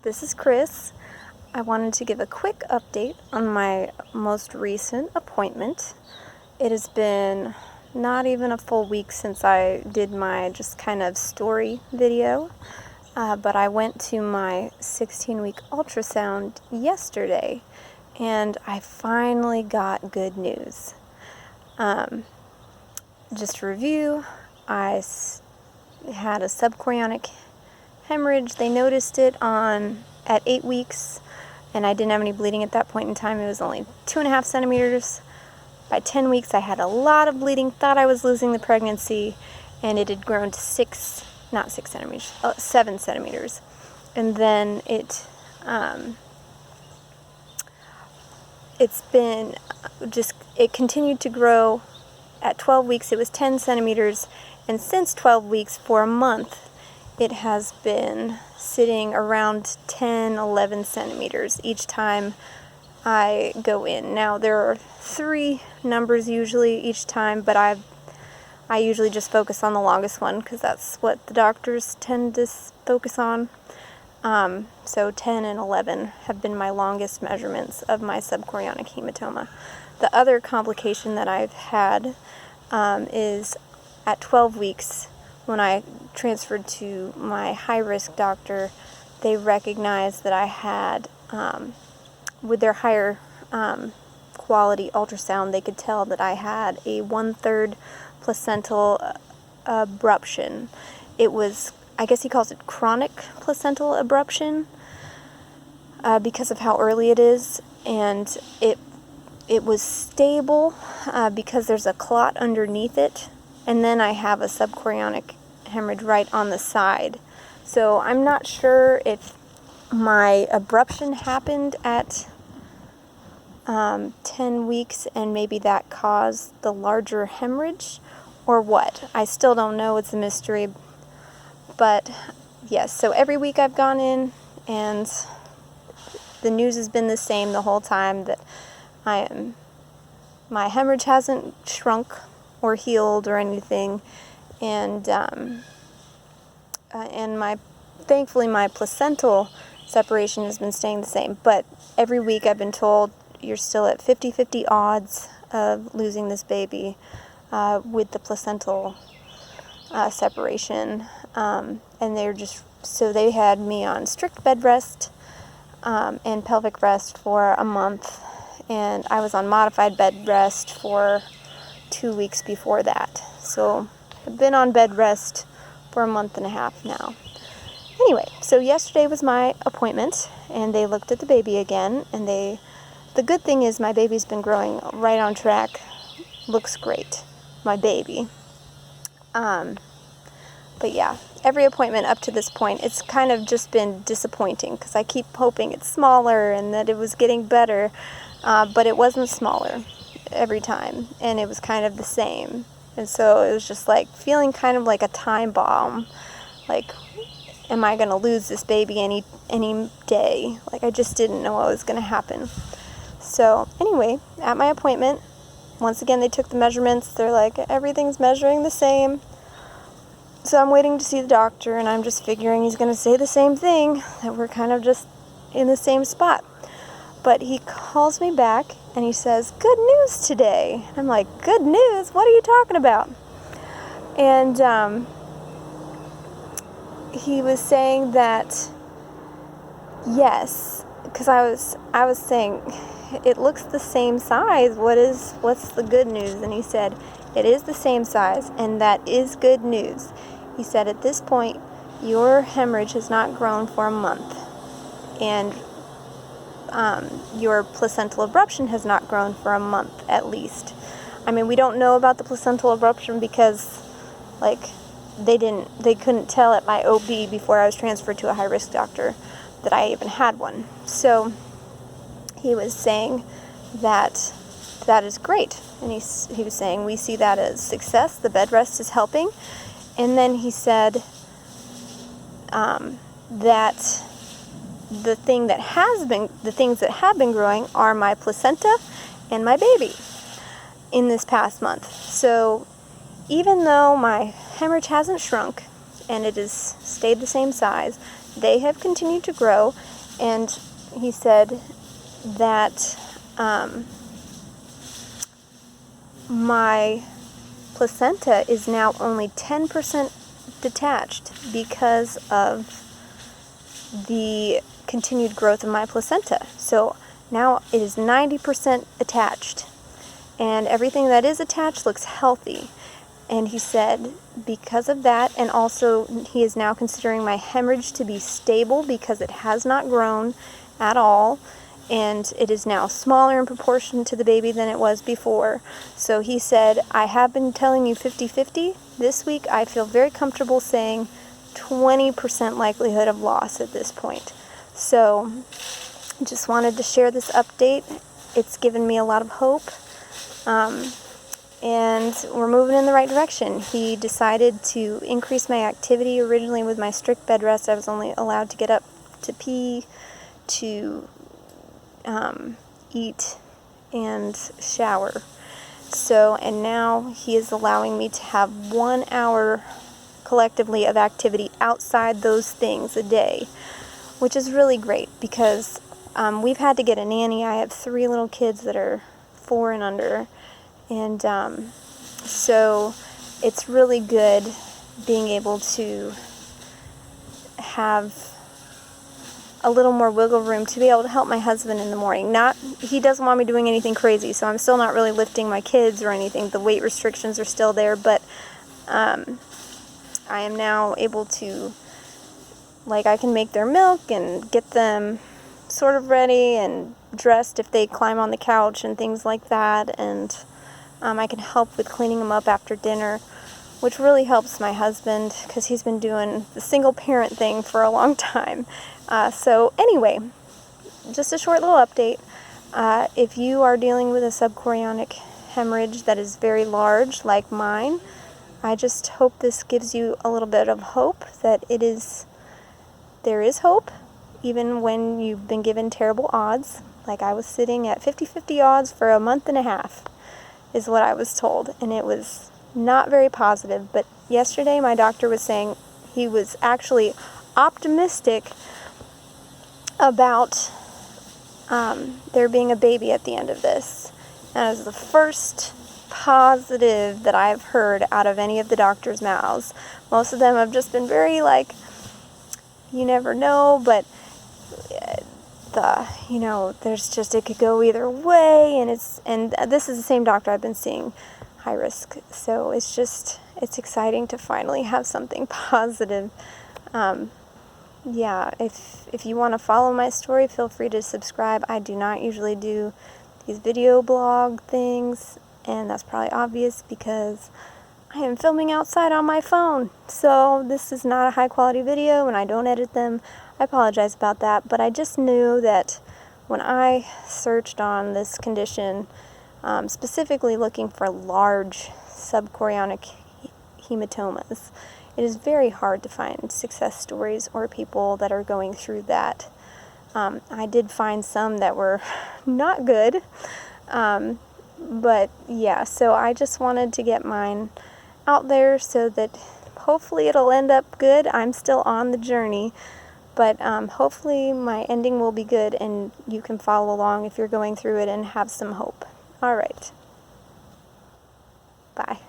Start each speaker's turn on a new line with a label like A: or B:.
A: This is Chris. I wanted to give a quick update on my most recent appointment. It has been not even a full week since I did my just kind of story video, but I went to my 16-week ultrasound yesterday, and I finally got good news. Just to review, I had a subchorionic hemorrhage. They noticed it at 8 weeks, and I didn't have any bleeding at that point in time. It was only 2.5 centimeters. By 10 weeks, I had a lot of bleeding, thought I was losing the pregnancy, and it had grown to 7 centimeters. And then it continued to grow. At 12 weeks, it was 10 centimeters, and since 12 weeks, for a month, it has been sitting around 10, 11 centimeters each time I go in. Now, there are 3 numbers usually each time, but I usually just focus on the longest one because that's what the doctors tend to focus on. So 10 and 11 have been my longest measurements of my subchorionic hematoma. The other complication that I've had is at 12 weeks, when I transferred to my high-risk doctor, they recognized that I had, with their higher quality ultrasound, they could tell that I had a 1/3 placental abruption. It was, I guess he calls it chronic placental abruption because of how early it is, and it was stable because there's a clot underneath it. And then I have a subchorionic hemorrhage right on the side. So I'm not sure if my abruption happened at 10 weeks and maybe that caused the larger hemorrhage or what. I still don't know. It's a mystery. But yes, so every week I've gone in and the news has been the same the whole time, that my hemorrhage hasn't shrunk or healed or anything, and thankfully my placental separation has been staying the same. But every week I've been told you're still at 50-50 odds of losing this baby with the placental separation, and they had me on strict bed rest and pelvic rest for a month, and I was on modified bed rest for 2 weeks before that. So I've been on bed rest for a month and a half now. Anyway, so yesterday was my appointment, and they looked at the baby again, and the good thing is my baby's been growing right on track. Looks great, my baby. But yeah, every appointment up to this point, it's kind of just been disappointing because I keep hoping it's smaller and that it was getting better, but it wasn't smaller every time, and it was kind of the same. And so it was just like feeling kind of like a time bomb, like, am I going to lose this baby any day? Like, I just didn't know what was going to happen. So anyway, at my appointment, once again they took the measurements. They're like, everything's measuring the same. So I'm waiting to see the doctor, and I'm just figuring he's going to say the same thing, that we're kind of just in the same spot. But he calls me back and he says, "Good news today." I'm like, "Good news? What are you talking about?" And he was saying that, yes, because I was saying, it looks the same size. What's the good news? And he said, it is the same size, and that is good news. He said, at this point, your hemorrhage has not grown for a month, and your placental abruption has not grown for a month at least. I mean, we don't know about the placental abruption because, like, they couldn't tell at my OB before I was transferred to a high-risk doctor that I even had one. So he was saying that is great, and he was saying we see that as success. The bed rest is helping, and then he said that the things that have been growing are my placenta and my baby in this past month. So even though my hemorrhage hasn't shrunk and it has stayed the same size, they have continued to grow, and he said that my placenta is now only 10% detached because of the continued growth of my placenta. So now it is 90% attached, and everything that is attached looks healthy. And he said because of that, and also he is now considering my hemorrhage to be stable because it has not grown at all, and it is now smaller in proportion to the baby than it was before. So he said, I have been telling you 50-50. This week I feel very comfortable saying 20% likelihood of loss at this point. So just wanted to share this update. It's given me a lot of hope. And we're moving in the right direction. He decided to increase my activity. Originally with my strict bed rest, I was only allowed to get up to pee, to eat, and shower. So, and now he is allowing me to have 1 hour collectively of activity outside those things a day, which is really great because we've had to get a nanny. I have 3 little kids that are 4 and under. And so it's really good being able to have a little more wiggle room to be able to help my husband in the morning. He doesn't want me doing anything crazy, so I'm still not really lifting my kids or anything. The weight restrictions are still there, but I am now able to, like, I can make their milk and get them sort of ready and dressed if they climb on the couch and things like that, and I can help with cleaning them up after dinner, which really helps my husband because he's been doing the single parent thing for a long time. So anyway, just a short little update. If you are dealing with a subchorionic hemorrhage that is very large like mine, I just hope this gives you a little bit of hope that there is hope even when you've been given terrible odds. Like I was sitting at 50-50 odds for a month and a half. Is what I was told, and it was not very positive. But yesterday my doctor was saying he was actually optimistic about there being a baby at the end of this. That is the first positive that I've heard out of any of the doctors' mouths. Most of them have just been very like, you never know, but there's just, it could go either way, and this is the same doctor I've been seeing, high risk. So it's exciting to finally have something positive. Yeah, if you want to follow my story, feel free to subscribe. I do not usually do these video blog things, and that's probably obvious because I am filming outside on my phone. So this is not a high quality video, and I don't edit them. I apologize about that, but I just knew that when I searched on this condition, specifically looking for large subchorionic hematomas, it is very hard to find success stories or people that are going through that. I did find some that were not good, but yeah, so I just wanted to get mine out there so that hopefully it'll end up good. I'm still on the journey, but hopefully my ending will be good and you can follow along if you're going through it and have some hope. All right. Bye.